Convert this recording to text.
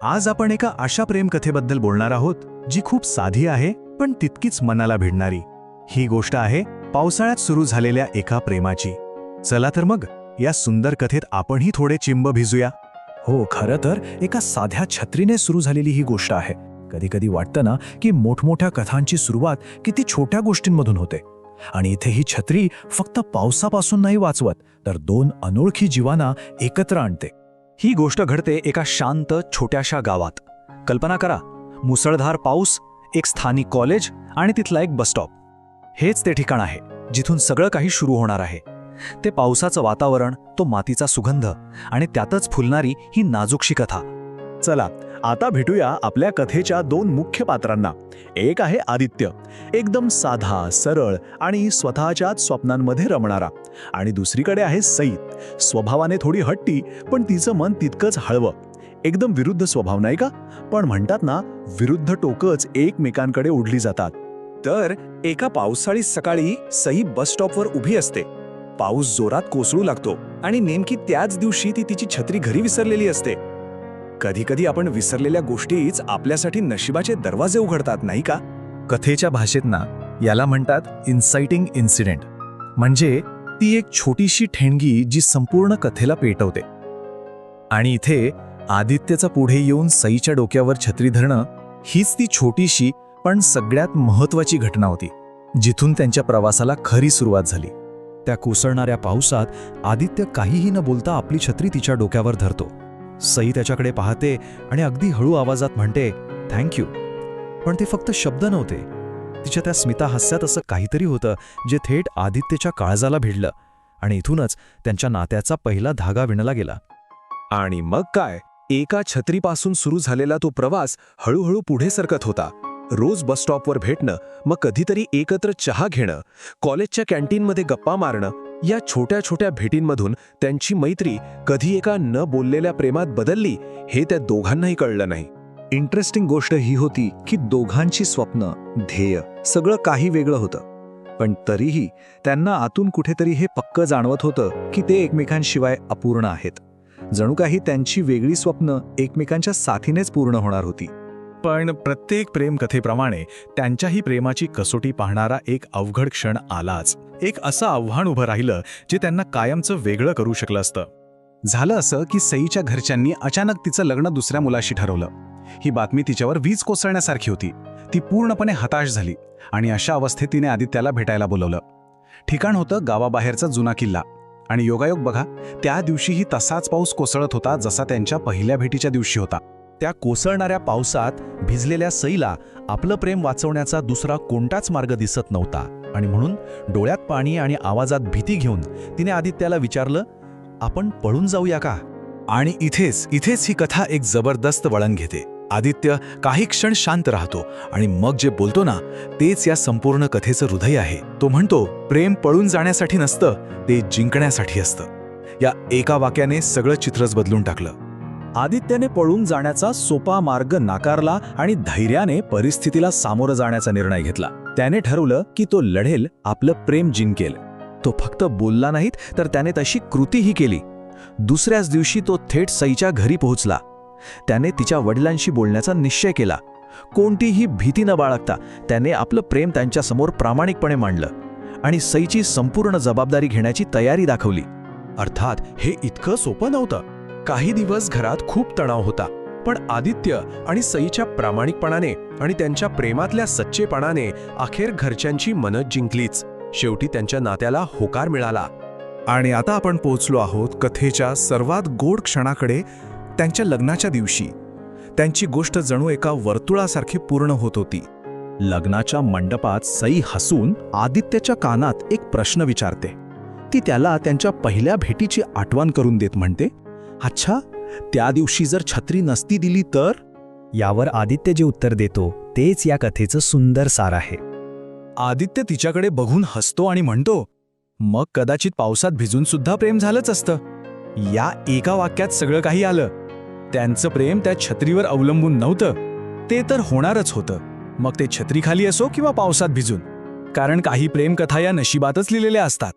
आज आपण एका अशा प्रेमकथेबद्दल बोलणार आहोत जी खूप साधी आहे पण तितकीच मनाला भिडणारी. ही गोष्ट आहे पावसाळ्यात सुरू झालेल्या एका प्रेमाची. चला तर मग या सुंदर कथेत आपणही थोडे चिंब भिजूया. हो, खरं तर एका साध्या छत्रीने सुरू झालेली ही गोष्ट आहे. कधी कधी वाटतं ना की मोठमोठ्या कथांची सुरुवात किती छोट्या गोष्टींमधून होते. आणि इथे ही छत्री फक्त पावसापासून नाही वाचवत, तर दोन अनोळखी जीवांना एकत्र आणते. ही गोष्ट घडते एका शांत छोट्याशा गावात. कल्पना करा, मुसळधार पाऊस, एक स्थानिक कॉलेज आणि तिथला एक बस स्टॉप. हेच ते ठिकाण आहे जिथून सगळं काही सुरू होणार आहे. ते पावसाचं वातावरण, तो मातीचा सुगंध आणि त्यातच फुलणारी ही नाजूकशी कथा. चला आता भेटूया आपल्या कथेच्या दोन मुख्य पात्रांना. एक आहे आदित्य, एकदम साधा, सरळ आणि स्वतःच्याच स्वप्नांमध्ये रमणारा. आणि दुसरीकडे आहे सई, स्वभावाने थोडी हट्टी पण तिचं मन तितकंच हळवं. एकदम विरुद्ध स्वभाव नाही का? पण म्हणतात ना, विरुद्ध टोकच एकमेकांकडे ओढली जातात. तर एका पावसाळी सकाळी सई बस स्टॉपवर उभी असते. पाऊस जोरात कोसळू लागतो आणि नेमकी त्याच दिवशी ती तिची छत्री घरी विसरलेली असते. कधी कधी आपण विसरलेल्या गोष्टीच आपल्यासाठी नशिबाचे दरवाजे उघडतात, नाही का? कथेच्या भाषेत ना याला म्हणतात इन्साइटिंग इन्सिडेंट. म्हणजे ती एक छोटीशी ठेणगी जी संपूर्ण कथेला पेटवते. आणि इथे आदित्यचा पुढे येऊन सईच्या डोक्यावर छत्री धरणं हीच ती छोटीशी पण सगळ्यात महत्त्वाची घटना होती, जिथून त्यांच्या प्रवासाला खरी सुरुवात झाली. त्या कोसळणाऱ्या पावसात आदित्य काहीही न बोलता आपली छत्री तिच्या डोक्यावर धरतो. सई त्याच्याकडे पाहते आणि अगदी हळू आवाजात म्हणते, थँक्यू. पण ते फक्त शब्द नव्हते. तिच्या त्या स्मिता हास्यात असं काहीतरी होतं जे थेट आदित्यच्या काळजाला भिडलं. आणि इथूनच त्यांच्या नात्याचा पहिला धागा विणला गेला. आणि मग काय, एका छत्रीपासून सुरू झालेला तो प्रवास हळूहळू पुढे सरकत होता. रोज बस स्टॉपवर भेटणं, मग कधीतरी एकत्र चहा घेणं, कॉलेजच्या कॅन्टीनमध्ये गप्पा मारणं, या छोट्या छोट्या भेटींमधून त्यांची मैत्री कधी एका न बोललेल्या प्रेमात बदलली हे त्या दोघांनाही कळलं नाही. इंटरेस्टिंग गोष्ट ही होती की दोघांची स्वप्न, ध्येय सगळं काही वेगळं होतं. पण तरीही त्यांना आतून कुठेतरी हे पक्क जाणवत होतं की ते एकमेकांशिवाय अपूर्ण आहेत. जणू काही त्यांची वेगळी स्वप्न एकमेकांच्या साथीनेच पूर्ण होणार होती. पण प्रत्येक प्रेमकथेप्रमाणे त्यांच्याही प्रेमाची कसोटी पाहणारा एक अवघड क्षण आलाच. एक असं आव्हान उभं राहिलं जे त्यांना कायमचं वेगळं करू शकलं असतं. झालं असं की सईच्या घरच्यांनी अचानक तिचं लग्न दुसऱ्या मुलाशी ठरवलं. ही बातमी तिच्यावर वीज कोसळण्यासारखी होती. ती पूर्णपणे हताश झाली आणि अशा अवस्थेत तिने आदित्याला भेटायला बोलवलं. ठिकाण होतं गावाबाहेरचा जुना किल्ला. आणि योगायोग बघा, त्या दिवशीही तसाच पाऊस कोसळत होता जसा त्यांच्या पहिल्या भेटीच्या दिवशी होता. त्या कोसळणाऱ्या पावसात भिजलेल्या सईला आपलं प्रेम वाचवण्याचा दुसरा कोणताच मार्ग दिसत नव्हता. आणि म्हणून डोळ्यात पाणी आणि आवाजात भीती घेऊन तिने आदित्याला विचारलं, आपण पळून जाऊया का? आणि इथेच ही कथा एक जबरदस्त वळण घेते. आदित्य काही क्षण शांत राहतो आणि मग जे बोलतो ना, तेच या संपूर्ण कथेचं हृदय आहे. तो म्हणतो, प्रेम पळून जाण्यासाठी नसतं, ते जिंकण्यासाठी असतं. या एका वाक्याने सगळं चित्रच बदलून टाकलं. आदित्यने पळून जाण्याचा सोपा मार्ग नाकारला आणि धैर्याने परिस्थितीला सामोरं जाण्याचा निर्णय घेतला. त्याने ठरवलं की तो लढेल, आपलं प्रेम जिंकेल. तो फक्त बोलला नाहीत, तर त्याने तशी कृतीही केली. दुसऱ्याच दिवशी तो थेट सईच्या घरी पोहोचला. त्याने तिच्या वडिलांशी बोलण्याचा निश्चय केला. कोणतीही भीती न बाळगता त्याने आपलं प्रेम त्यांच्यासमोर प्रामाणिकपणे मांडलं आणि सईची संपूर्ण जबाबदारी घेण्याची तयारी दाखवली. अर्थात हे इतकं सोपं नव्हतं. काही दिवस घरात खूप तणाव होता, पण आदित्य आणि सईच्या प्रामाणिकपणाने आणि त्यांच्या प्रेमातल्या सच्चेपणाने अखेर घरच्यांची मनं जिंकलीच. शेवटी त्यांच्या नात्याला होकार मिळाला. आणि आता आपण पोहोचलो आहोत कथेच्या सर्वात गोड क्षणाकडे, त्यांच्या लग्नाच्या दिवशी. त्यांची गोष्ट जणू एका वर्तुळासारखी पूर्ण होत होती. लग्नाच्या मंडपात सई हसून आदित्यच्या कानात एक प्रश्न विचारते. ती त्याला त्यांच्या पहिल्या भेटीची आठवण करून देत म्हणते, अच्छा, त्या दिवशी जर छत्री नसती दिली तर? यावर आदित्य जे उत्तर देतो तेच या कथेचं सुंदर सार आहे. आदित्य तिच्याकडे बघून हसतो आणि म्हणतो, मग कदाचित पावसात भिजून सुद्धा प्रेम झालंच असतं. या एका वाक्यात सगळं काही आलं. त्यांचं प्रेम त्या छत्रीवर अवलंबून नव्हतं, ते तर होणारच होतं. मग ते छत्रीखाली असो किंवा पावसात भिजून. कारण काही प्रेमकथा या नशिबातच लिहिलेल्या असतात.